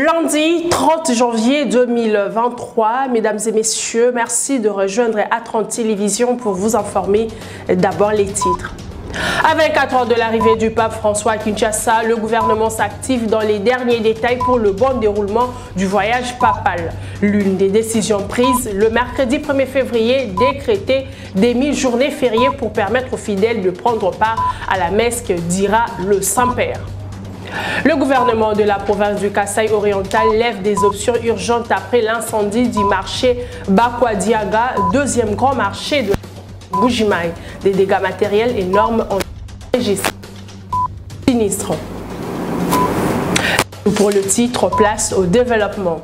Lundi 30 janvier 2023, mesdames et messieurs, merci de rejoindre A30 Télévision pour vous informer. D'abord les titres. À 24 heures de l'arrivée du pape François à Kinshasa, le gouvernement s'active dans les derniers détails pour le bon déroulement du voyage papal. L'une des décisions prises le mercredi 1er février, décréter demi-journée fériée pour permettre aux fidèles de prendre part à la messe que dira le Saint-Père. Le gouvernement de la province du Kasaï oriental lève des options urgentes après l'incendie du marché Bakwadiaga, deuxième grand marché de Bujimaï. Des dégâts matériels énormes ont été enregistrés. Sinistre. Pour le titre, place au développement.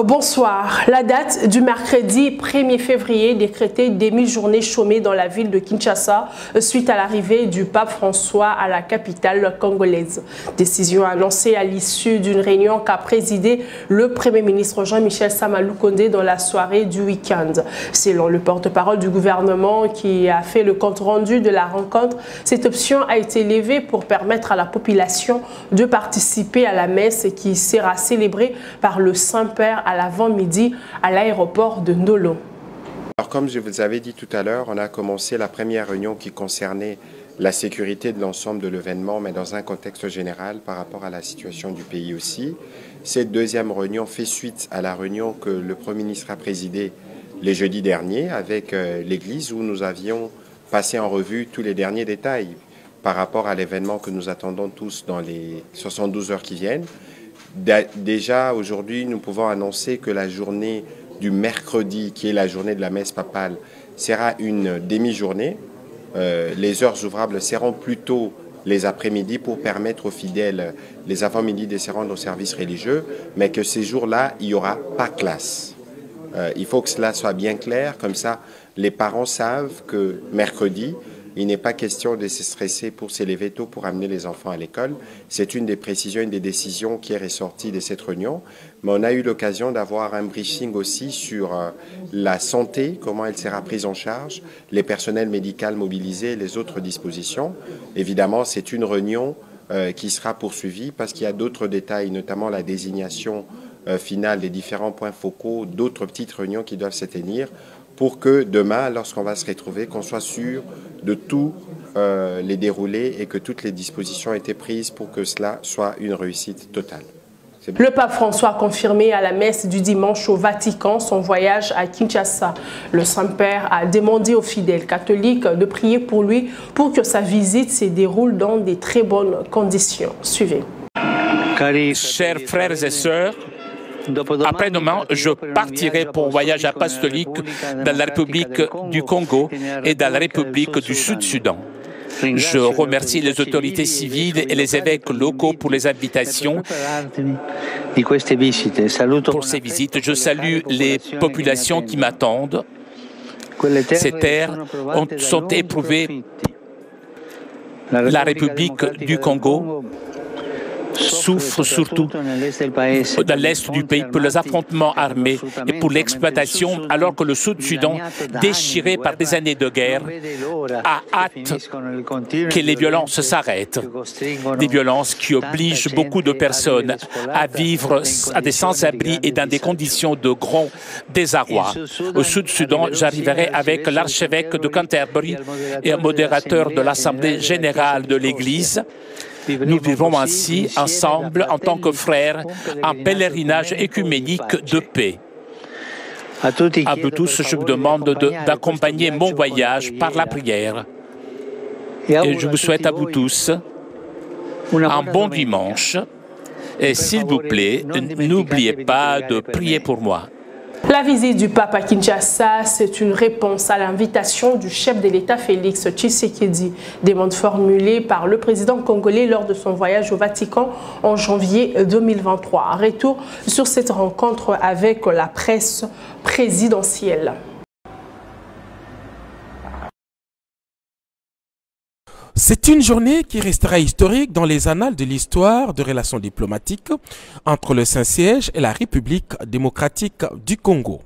Bonsoir. La date du mercredi 1er février décrétée demi-journée chômée dans la ville de Kinshasa suite à l'arrivée du pape François à la capitale congolaise. Décision annoncée à l'issue d'une réunion qu'a présidée le Premier ministre Jean-Michel Samaloukonde dans la soirée du week-end. Selon le porte-parole du gouvernement qui a fait le compte-rendu de la rencontre, cette option a été levée pour permettre à la population de participer à la messe qui sera célébrée par le Saint-Père à l'avant-midi à l'aéroport de Ndolo. Alors, comme je vous avais dit tout à l'heure, on a commencé la première réunion qui concernait la sécurité de l'ensemble de l'événement, mais dans un contexte général par rapport à la situation du pays aussi. Cette deuxième réunion fait suite à la réunion que le Premier ministre a présidée les jeudis derniers avec l'Église, où nous avions passé en revue tous les derniers détails par rapport à l'événement que nous attendons tous dans les 72 heures qui viennent. Déjà, aujourd'hui, nous pouvons annoncer que la journée du mercredi, qui est la journée de la messe papale, sera une demi-journée. Les heures ouvrables seront plutôt les après-midi pour permettre aux fidèles, les avant-midi, de se rendre au service religieux, mais que ces jours-là, il n'y aura pas classe. Il faut que cela soit bien clair, comme ça, les parents savent que mercredi, il n'est pas question de se stresser pour se lever tôt pour amener les enfants à l'école. C'est une des précisions, une des décisions qui est ressortie de cette réunion. Mais on a eu l'occasion d'avoir un briefing aussi sur la santé, comment elle sera prise en charge, les personnels médicaux mobilisés, les autres dispositions. Évidemment, c'est une réunion qui sera poursuivie parce qu'il y a d'autres détails, notamment la désignation finale des différents points focaux, d'autres petites réunions qui doivent se tenir pour que demain, lorsqu'on va se retrouver, qu'on soit sûr de tout les déroulés et que toutes les dispositions aient été prises pour que cela soit une réussite totale. Le pape François a confirmé à la messe du dimanche au Vatican son voyage à Kinshasa. Le Saint-Père a demandé aux fidèles catholiques de prier pour lui pour que sa visite se déroule dans de très bonnes conditions. Suivez. Chers frères et sœurs, après-demain, je partirai pour un voyage apostolique dans la République du Congo et dans la République du Sud-Soudan. Je remercie les autorités civiles et les évêques locaux pour les invitations. Pour ces visites, je salue les populations qui m'attendent. Ces terres sont éprouvées. La République du Congo souffre surtout dans l'est du pays pour les affrontements armés et pour l'exploitation, alors que le Sud-Soudan, déchiré par des années de guerre, a hâte que les violences s'arrêtent. Des violences qui obligent beaucoup de personnes à vivre à des sans-abri et dans des conditions de grand désarroi. Au Sud-Soudan, j'arriverai avec l'archevêque de Canterbury et un modérateur de l'Assemblée générale de l'Église. Nous vivrons ainsi, ensemble, en tant que frères, un pèlerinage écuménique de paix. À vous tous, je vous demande d'accompagner mon voyage par la prière. Et je vous souhaite à vous tous un bon dimanche. Et s'il vous plaît, n'oubliez pas de prier pour moi. La visite du pape à Kinshasa, c'est une réponse à l'invitation du chef de l'État Félix Tshisekedi, demande formulée par le président congolais lors de son voyage au Vatican en janvier 2023. Retour sur cette rencontre avec la presse présidentielle. C'est une journée qui restera historique dans les annales de l'histoire de relations diplomatiques entre le Saint-Siège et la République démocratique du Congo.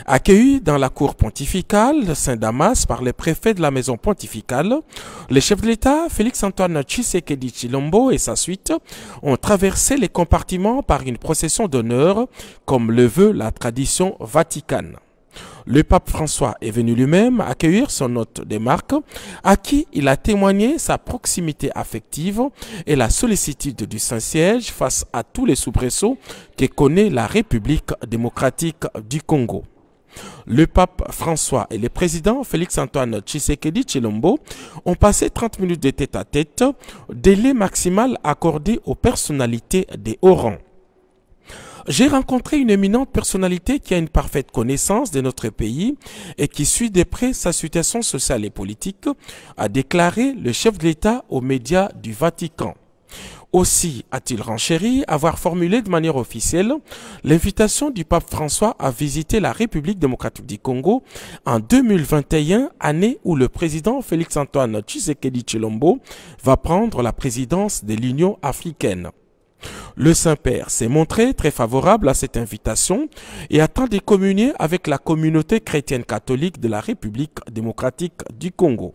Accueillis dans la cour pontificale de Saint-Damas par le préfet de la maison pontificale, le chef de l'État, Félix-Antoine Tshisekedi Tshilombo et sa suite, ont traversé les compartiments par une procession d'honneur, comme le veut la tradition vaticane. Le pape François est venu lui-même accueillir son hôte des marques, à qui il a témoigné sa proximité affective et la sollicitude du Saint-Siège face à tous les soubresauts que connaît la République démocratique du Congo. Le pape François et le président Félix-Antoine Tshisekedi Tshilombo ont passé 30 minutes de tête-à-tête, délai maximal accordé aux personnalités des hauts rangs. J'ai rencontré une éminente personnalité qui a une parfaite connaissance de notre pays et qui suit de près sa situation sociale et politique, a déclaré le chef de l'État aux médias du Vatican. Aussi a-t-il renchéri avoir formulé de manière officielle l'invitation du pape François à visiter la République démocratique du Congo en 2021, année où le président Félix-Antoine Tshisekedi Tshilombo va prendre la présidence de l'Union africaine. Le Saint-Père s'est montré très favorable à cette invitation et attend de communier avec la communauté chrétienne catholique de la République démocratique du Congo.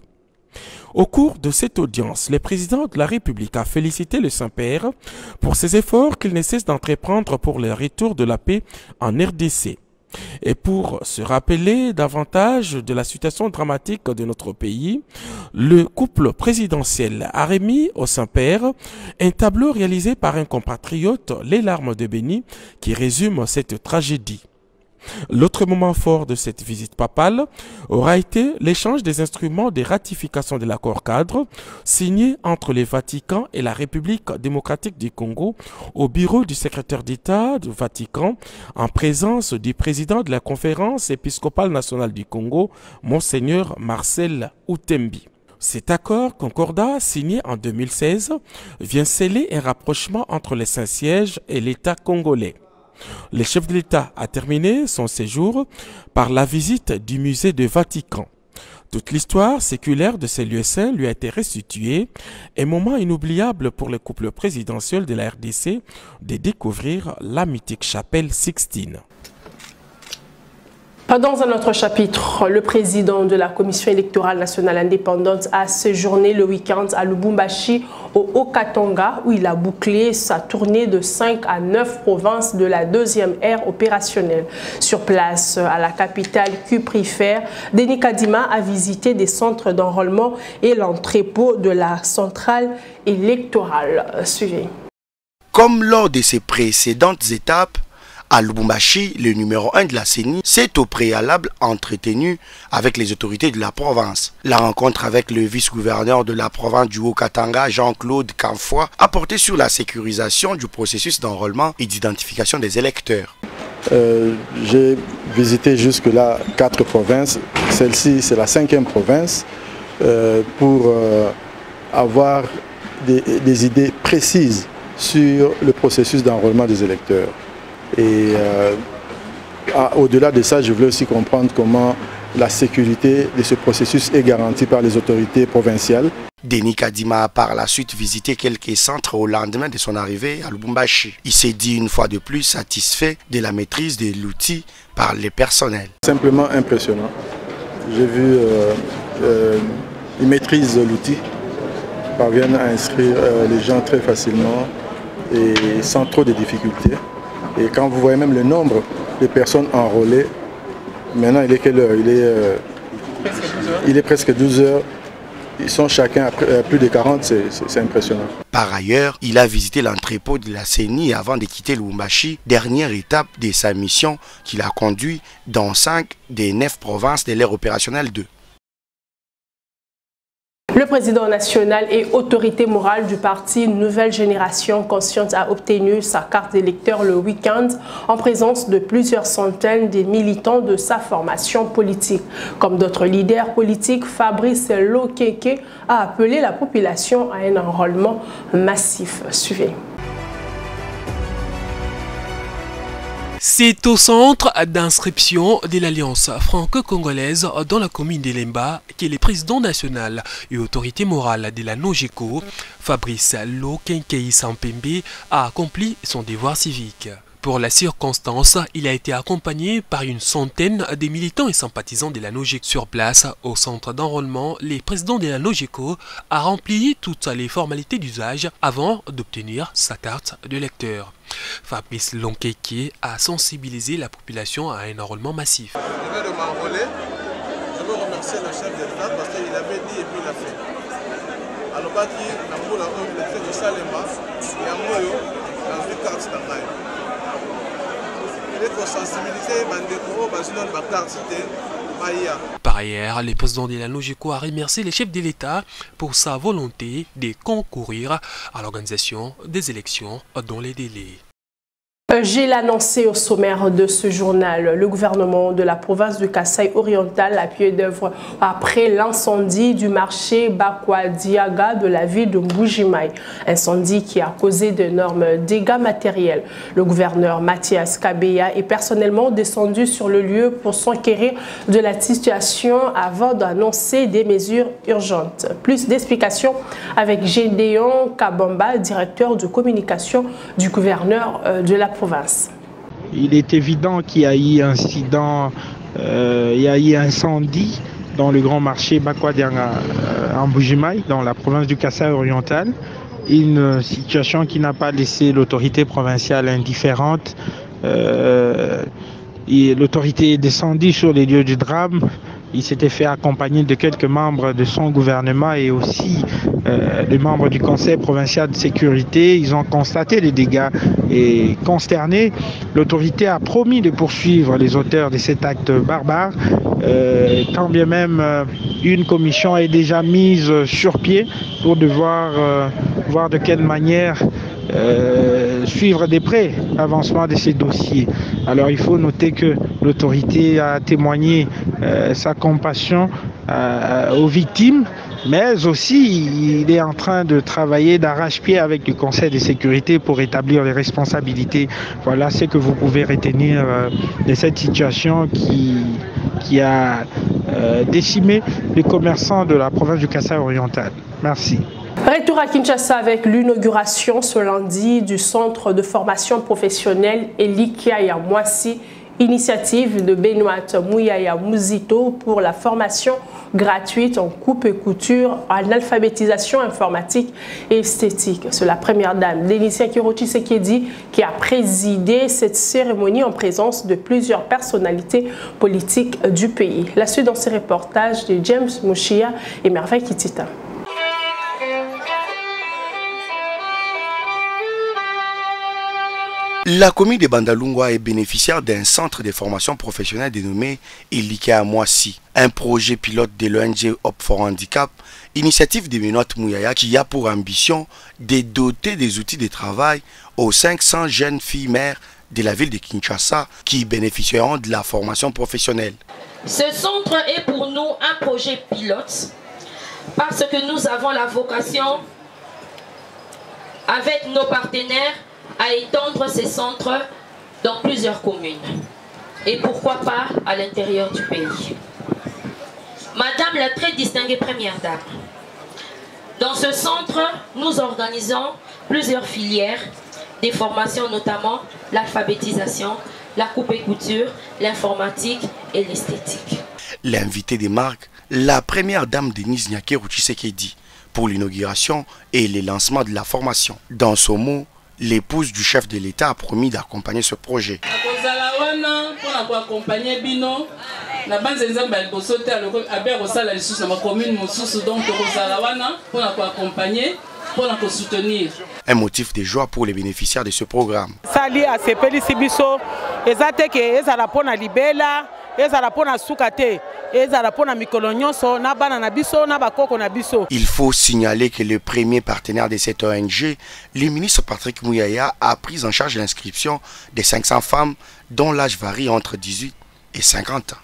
Au cours de cette audience, le président de la République a félicité le Saint-Père pour ses efforts qu'il ne cesse d'entreprendre pour le retour de la paix en RDC. Et pour se rappeler davantage de la situation dramatique de notre pays, le couple présidentiel a remis au Saint-Père un tableau réalisé par un compatriote, Les larmes de Béni, qui résume cette tragédie. L'autre moment fort de cette visite papale aura été l'échange des instruments de ratification de l'accord cadre signé entre le Vatican et la République démocratique du Congo au bureau du secrétaire d'État du Vatican en présence du président de la conférence épiscopale nationale du Congo, Monseigneur Marcel Outembi. Cet accord concordat signé en 2016 vient sceller un rapprochement entre le Saint-Siège et l'État congolais. Le chef de l'État a terminé son séjour par la visite du musée du Vatican. Toute l'histoire séculaire de ces lieux saints lui a été restituée, un moment inoubliable pour le couple présidentiel de la RDC de découvrir la mythique chapelle Sixtine. Dans un autre chapitre, le président de la Commission électorale nationale indépendante a séjourné le week-end à Lubumbashi, au Haut-Katanga, où il a bouclé sa tournée de 5 à 9 provinces de la deuxième ère opérationnelle. Sur place, à la capitale cuprifère, Denis Kadima a visité des centres d'enrôlement et l'entrepôt de la centrale électorale. Suivez. Comme lors de ses précédentes étapes, à Lubumbashi, le numéro 1 de la CENI s'est au préalable entretenu avec les autorités de la province. La rencontre avec le vice-gouverneur de la province du Haut-Katanga, Jean-Claude Kamfoy, a porté sur la sécurisation du processus d'enrôlement et d'identification des électeurs. J'ai visité jusque-là 4 provinces. Celle-ci, c'est la 5e province pour avoir des idées précises sur le processus d'enrôlement des électeurs. Et au-delà de ça, je voulais aussi comprendre comment la sécurité de ce processus est garantie par les autorités provinciales. Denis Kadima a par la suite visité quelques centres au lendemain de son arrivée à Lubumbashi. Il s'est dit une fois de plus satisfait de la maîtrise de l'outil par les personnels. Simplement impressionnant. J'ai vu ils maîtrisent l'outil, parviennent à inscrire les gens très facilement et sans trop de difficultés. Et quand vous voyez même le nombre de personnes enrôlées, maintenant il est quelle heure? Il est presque 12 heures. Ils sont chacun à plus de 40, c'est impressionnant. Par ailleurs, il a visité l'entrepôt de la CENI avant de quitter Lubumbashi, dernière étape de sa mission qu'il a conduit dans 5 des 9 provinces de l'ère opérationnelle 2. Le président national et autorité morale du parti Nouvelle Génération Consciente a obtenu sa carte d'électeur le week-end en présence de plusieurs centaines de militants de sa formation politique. Comme d'autres leaders politiques, Fabrice Lokeke a appelé la population à un enrôlement massif. Suivez. C'est au centre d'inscription de l'Alliance franco-congolaise dans la commune d'Elemba que le président national et autorité morale de la NOGECO, Fabrice Lokeke Sampembe, a accompli son devoir civique. Pour la circonstance, il a été accompagné par une centaine de militants et sympathisants de la NOGECO. Sur place, au centre d'enrôlement, le président de la NOGECO a rempli toutes les formalités d'usage avant d'obtenir sa carte de lecteur. Fabrice Lonkeke a sensibilisé la population à un enrôlement massif. Je vais m'enrôler. Je veux remercier le chef de l'État parce qu'il avait dit et puis il a fait. Alors, par ailleurs, le président de la NOGECO a remercié les chefs de l'État pour sa volonté de concourir à l'organisation des élections dans les délais. J'ai l'annoncé au sommaire de ce journal. Le gouvernement de la province du Kasaï oriental a pied d'œuvre après l'incendie du marché Bakwa Diaga de la ville de Mbujimaï. Incendie qui a causé d'énormes dégâts matériels. Le gouverneur Mathias Kabeya est personnellement descendu sur le lieu pour s'enquérir de la situation avant d'annoncer des mesures urgentes. Plus d'explications avec Gédéon Kabamba, directeur de communication du gouverneur de la province. Il est évident qu'il y a eu incident, il y a eu incendie dans le grand marché Bakwa Diaga en Mbujimaï, dans la province du Kasaï oriental. Une situation qui n'a pas laissé l'autorité provinciale indifférente. L'autorité est descendue sur les lieux du drame. Il s'était fait accompagner de quelques membres de son gouvernement et aussi des membres du Conseil provincial de sécurité. Ils ont constaté les dégâts et consterné. L'autorité a promis de poursuivre les auteurs de cet acte barbare. Quand bien même une commission est déjà mise sur pied pour devoir voir de quelle manière suivre de près l'avancement de ces dossiers. Alors il faut noter que l'autorité a témoigné sa compassion aux victimes, mais aussi il est en train de travailler d'arrache-pied avec le Conseil de sécurité pour établir les responsabilités. Voilà ce que vous pouvez retenir de cette situation qui a décimé les commerçants de la province du Kasaï oriental. Merci. Retour à Kinshasa avec l'inauguration ce lundi du centre de formation professionnelle Elikia Mwasi, initiative de Benoît Mouyaya Mouzito pour la formation gratuite en coupe et couture, en alphabétisation informatique et esthétique. C'est la première dame, Dénicia Tshisekedi, qui a présidé cette cérémonie en présence de plusieurs personnalités politiques du pays. La suite dans ces reportages de James Mouchia et Merveille Kitita. La commune de Bandalungwa est bénéficiaire d'un centre de formation professionnelle dénommé Elikia Mwasi, un projet pilote de l'ONG Hope for Handicap, initiative de Benoît Mouyaya qui a pour ambition de doter des outils de travail aux 500 jeunes filles mères de la ville de Kinshasa qui bénéficieront de la formation professionnelle. Ce centre est pour nous un projet pilote parce que nous avons la vocation avec nos partenaires à étendre ces centres dans plusieurs communes. Et pourquoi pas à l'intérieur du pays. Madame la très distinguée première dame, dans ce centre, nous organisons plusieurs filières, des formations notamment l'alphabétisation, la coupe et couture, l'informatique et l'esthétique. L'invité des marques, la première dame Denise Nyakeru Tshisekedi, pour l'inauguration et le lancement de la formation. Dans son mot, l'épouse du chef de l'État a promis d'accompagner ce projet. Un motif de joie pour les bénéficiaires de ce programme. Il faut signaler que le premier partenaire de cette ONG, le ministre Patrick Mouyaya, a pris en charge l'inscription de 500 femmes dont l'âge varie entre 18 et 50 ans.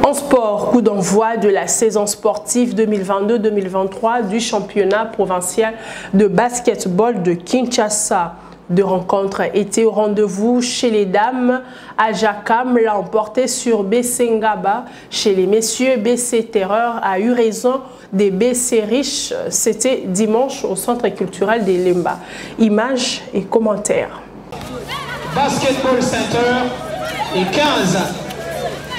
En sport, coup d'envoi de la saison sportive 2022-2023 du championnat provincial de basketball de Kinshasa. Deux rencontres étaient au rendez-vous chez les dames. Ajakam l'a emporté sur BC Ngaba. Chez les messieurs, BC Terreur a eu raison des BC Riches. C'était dimanche au centre culturel des Lemba. Images et commentaires. Basketball Center et 15.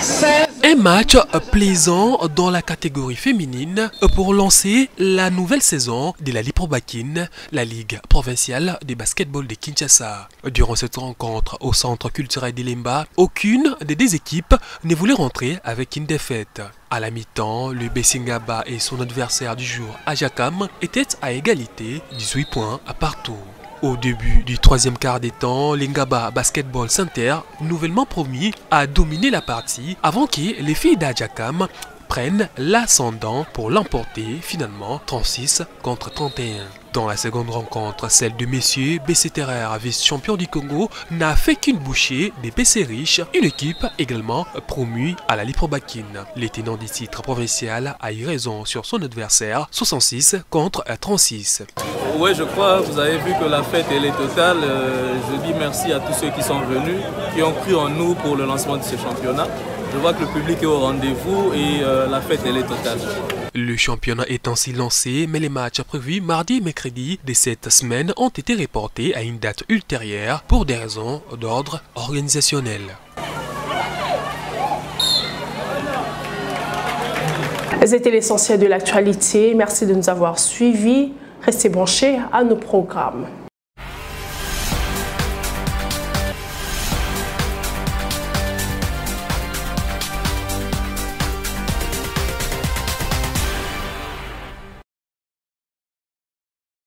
16. Un match plaisant dans la catégorie féminine pour lancer la nouvelle saison de la Liprobakin, la Ligue provinciale de basketball de Kinshasa. Durant cette rencontre au centre culturel d'Ilemba, aucune des deux équipes ne voulait rentrer avec une défaite. À la mi-temps, le Bessingaba et son adversaire du jour, Ajakam, étaient à égalité, 18 points à partout. Au début du troisième quart des temps, l'Ingaba Basketball Center, nouvellement promis, a dominé la partie avant que les filles d'Ajakam prennent l'ascendant pour l'emporter finalement 36 contre 31. Dans la seconde rencontre, celle de messieurs BCTR, vice-champion du Congo, n'a fait qu'une bouchée des PC Riches, une équipe également promue à la Liprobakin. Les tenants du titre provincial a eu raison sur son adversaire, 66 contre 36. Oui, je crois, vous avez vu que la fête elle est totale. Je dis merci à tous ceux qui sont venus, qui ont cru en nous pour le lancement de ce championnat. Je vois que le public est au rendez-vous et la fête elle est totale. Le championnat est ainsi lancé, mais les matchs prévus mardi et mercredi de cette semaine ont été reportés à une date ultérieure pour des raisons d'ordre organisationnel. C'était l'essentiel de l'actualité. Merci de nous avoir suivis. Restez branchés à nos programmes.